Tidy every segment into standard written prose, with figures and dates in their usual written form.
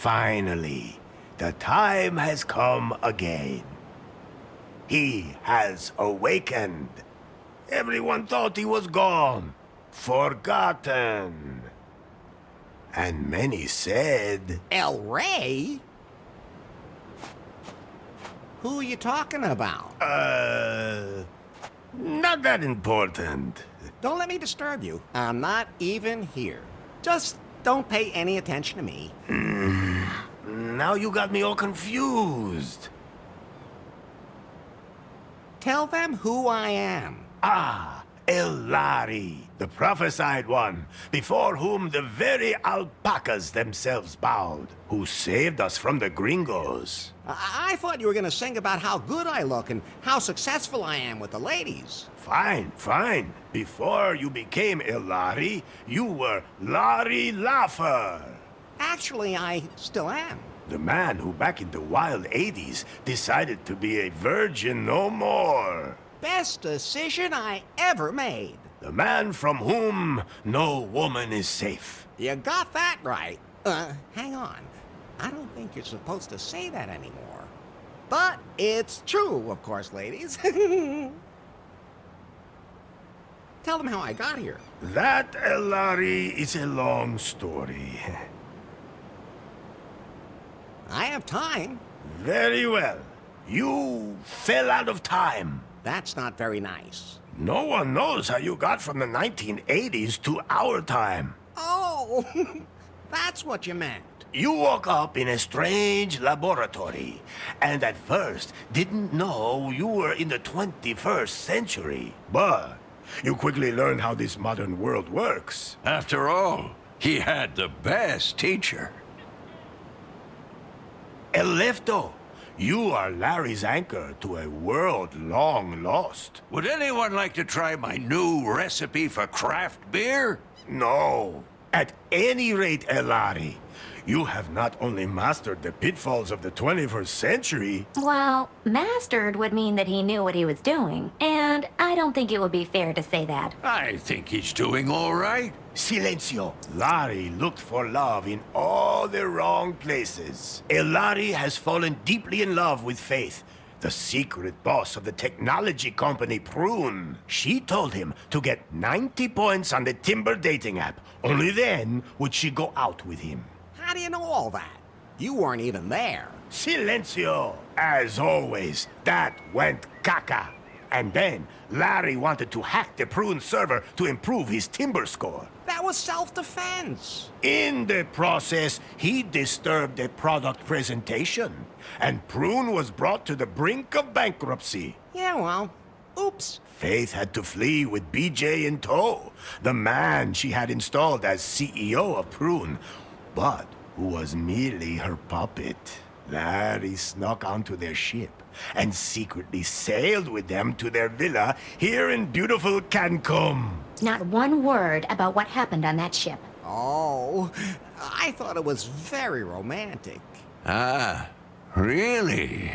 Finally, the time has come again. He has awakened. Everyone thought he was gone, forgotten. And many said... El Rey? Who are you talking about? Not that important. Don't let me disturb you. I'm not even here. Just don't pay any attention to me. Now you got me all confused. Tell them who I am. Ah, Larri, the prophesied one, before whom the very alpacas themselves bowed, who saved us from the gringos. I thought you were going to sing about how good I look and how successful I am with the ladies. Fine, fine. Before you became Larri, you were Larry Laugher. Actually, I still am. The man who back in the wild 80s decided to be a virgin no more. Best decision I ever made. The man from whom no woman is safe. You got that right. Hang on. I don't think you're supposed to say that anymore. But it's true, of course, ladies. Tell them how I got here. That, Larry, is a long story. I have time. Very well. You fell out of time. That's not very nice. No one knows how you got from the 1980s to our time. Oh, that's what you meant. You woke up in a strange laboratory, and at first didn't know you were in the 21st century. But you quickly learned how this modern world works. After all, he had the best teacher. Elefto, you are Larry's anchor to a world long lost. Would anyone like to try my new recipe for craft beer? No. At any rate, Larry, you have not only mastered the pitfalls of the 21st century... Well, mastered would mean that he knew what he was doing, and I don't think it would be fair to say that. I think he's doing all right. Silencio. Larry looked for love in all the wrong places. Larry has fallen deeply in love with Faith, the secret boss of the technology company Prune. She told him to get 90 points on the Timber dating app. Only then would she go out with him. How do you know all that? You weren't even there. Silencio. As always, that went caca. And then, Larry wanted to hack the Prune server to improve his Timber score. That was self-defense. In the process, he disturbed a product presentation, and Prune was brought to the brink of bankruptcy. Yeah, well, oops. Faith had to flee with BJ in tow, the man she had installed as CEO of Prune, but who was merely her puppet. Larry snuck onto their ship and secretly sailed with them to their villa here in beautiful Cancun. Not one word about what happened on that ship. Oh, I thought it was very romantic. Ah, really?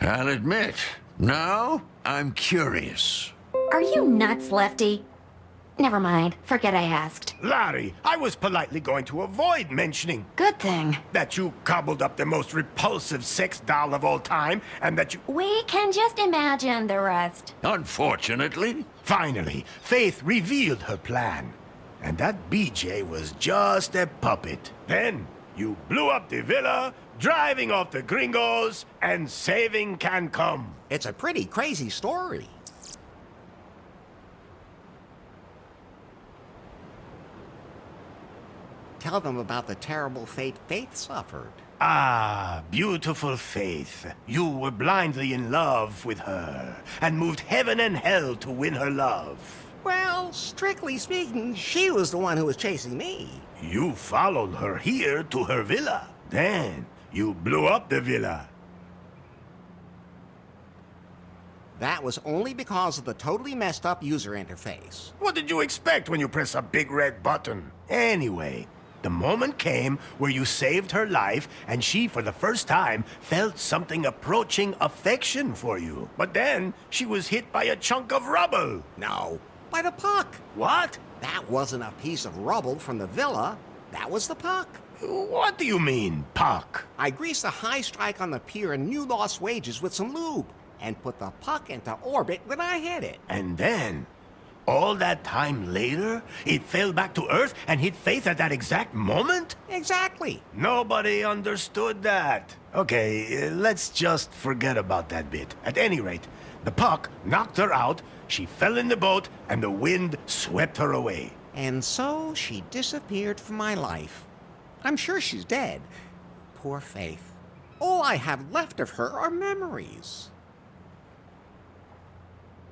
I'll admit, now I'm curious. Are you nuts, Lefty? Never mind. Forget I asked. Larry, I was politely going to avoid mentioning Good thing. that you cobbled up the most repulsive sex doll of all time, and that you... We can just imagine the rest. Unfortunately, Finally, Faith revealed her plan. And that BJ was just a puppet. Then, you blew up the villa, driving off the gringos, and saving Cancun. It's a pretty crazy story. Tell them about the terrible fate Faith suffered. Ah, beautiful Faith. You were blindly in love with her, and moved heaven and hell to win her love. Well, strictly speaking, she was the one who was chasing me. You followed her here to her villa. Then, you blew up the villa. That was only because of the totally messed up user interface. What did you expect when you press a big red button? Anyway, the moment came where you saved her life, and she, for the first time, felt something approaching affection for you. But then, she was hit by a chunk of rubble. No, by the puck. What? That wasn't a piece of rubble from the villa. That was the puck. What do you mean, puck? I greased a high strike on the pier in New Lost Wages with some lube and put the puck into orbit when I hit it. And then, all that time later, it fell back to Earth and hit Faith at that exact moment? Exactly. Nobody understood that. Okay, let's just forget about that bit. At any rate, the puck knocked her out, she fell in the boat, and the wind swept her away. And so she disappeared from my life. I'm sure she's dead. Poor Faith. All I have left of her are memories.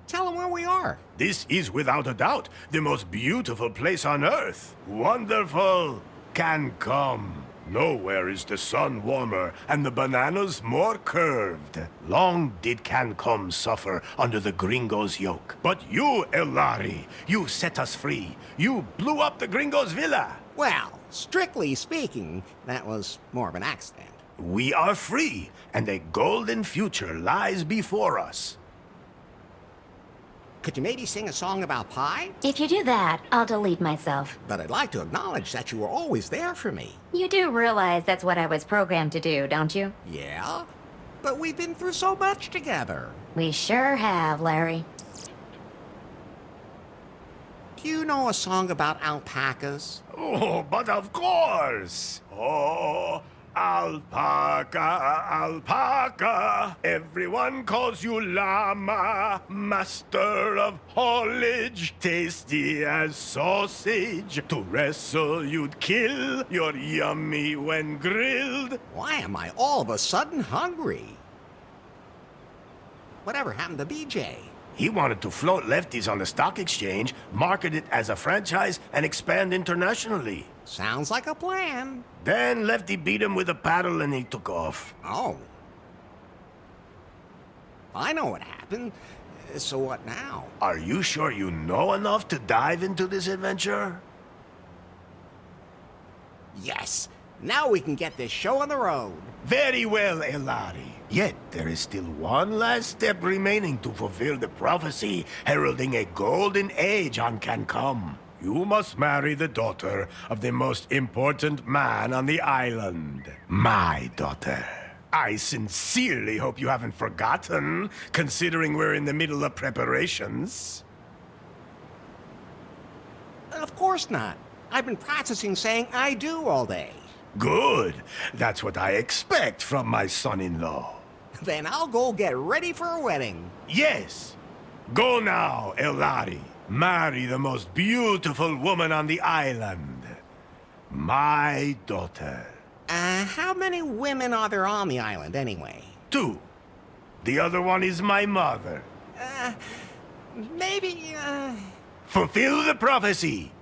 Tell them where we are. This is without a doubt the most beautiful place on Earth. Wonderful Cancun. Nowhere is the sun warmer and the bananas more curved. Long did Cancun suffer under the gringo's yoke. But you, El Lari, you set us free. You blew up the gringo's villa. Well, strictly speaking, that was more of an accident. We are free, and a golden future lies before us. Could you maybe sing a song about pie? If you do that, I'll delete myself. But I'd like to acknowledge that you were always there for me. You do realize that's what I was programmed to do, don't you? Yeah? But we've been through so much together. We sure have, Larry. Do you know a song about alpacas? Oh, but of course. Oh, alpaca, alpaca. Everyone calls you llama, master of haulage, tasty as sausage. To wrestle, you'd kill. You're yummy when grilled. Why am I all of a sudden hungry? Whatever happened to BJ? He wanted to float lefties on the stock exchange, market it as a franchise, and expand internationally. Sounds like a plan. Then Lefty beat him with a paddle and he took off. Oh. I know what happened. So what now? Are you sure you know enough to dive into this adventure? Yes. Now we can get this show on the road. Very well, El Lari. Yet there is still one last step remaining to fulfill the prophecy heralding a golden age on Cancun. You must marry the daughter of the most important man on the island. My daughter. I sincerely hope you haven't forgotten, considering we're in the middle of preparations. Of course not. I've been practicing saying I do all day. Good. That's what I expect from my son-in-law. Then I'll go get ready for a wedding. Yes. Go now, El Lari. Marry the most beautiful woman on the island. My daughter. How many women are there on the island anyway? 2. The other one is my mother. Maybe, Fulfill the prophecy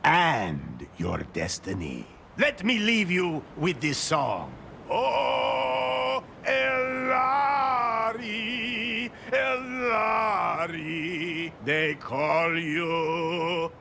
and your destiny. Let me leave you with this song. Oh, El Lari, El Lari, they call you.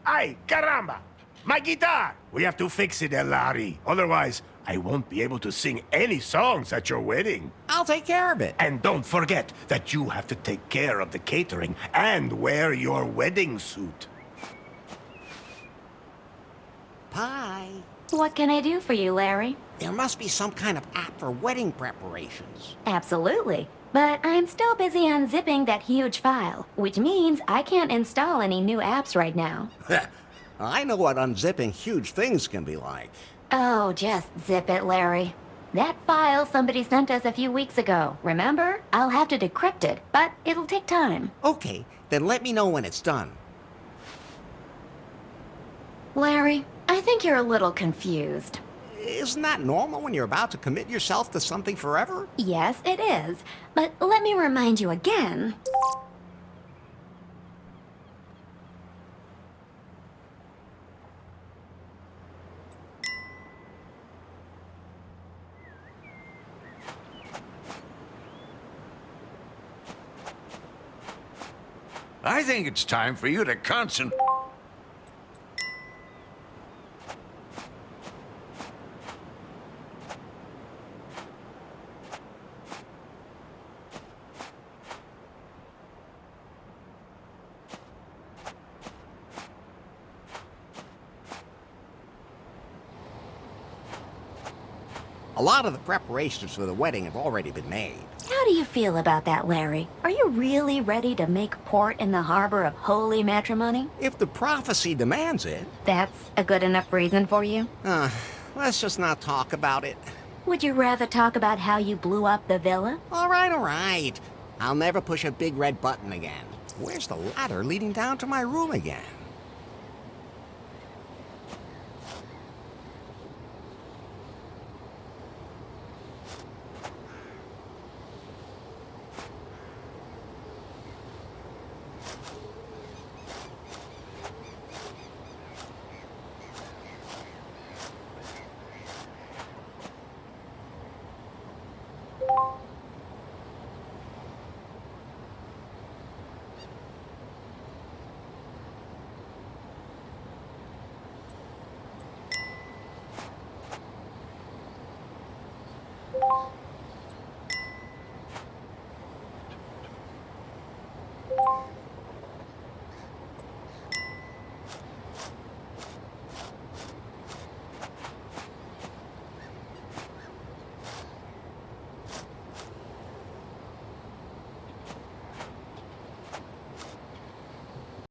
Ay, caramba! My guitar! We have to fix it, El Lari. Otherwise, I won't be able to sing any songs at your wedding. I'll take care of it. And don't forget that you have to take care of the catering and wear your wedding suit. Pie. What can I do for you, Larry? There must be some kind of app for wedding preparations. Absolutely. But I'm still busy unzipping that huge file, which means I can't install any new apps right now. I know what unzipping huge things can be like. Oh, just zip it, Larry. That file somebody sent us a few weeks ago, remember? I'll have to decrypt it, but it'll take time. Okay, then let me know when it's done. Larry, I think you're a little confused. Isn't that normal when you're about to commit yourself to something forever? Yes, it is. But let me remind you again. I think it's time for you to concentrate. lot of the preparations for the wedding have already been made. How do you feel about that, Larry? Are you really ready to make port in the harbor of holy matrimony? If the prophecy demands it. That's a good enough reason for you? Let's just not talk about it. Would you rather talk about how you blew up the villa? All right. I'll never push a big red button again. Where's the ladder leading down to my room again?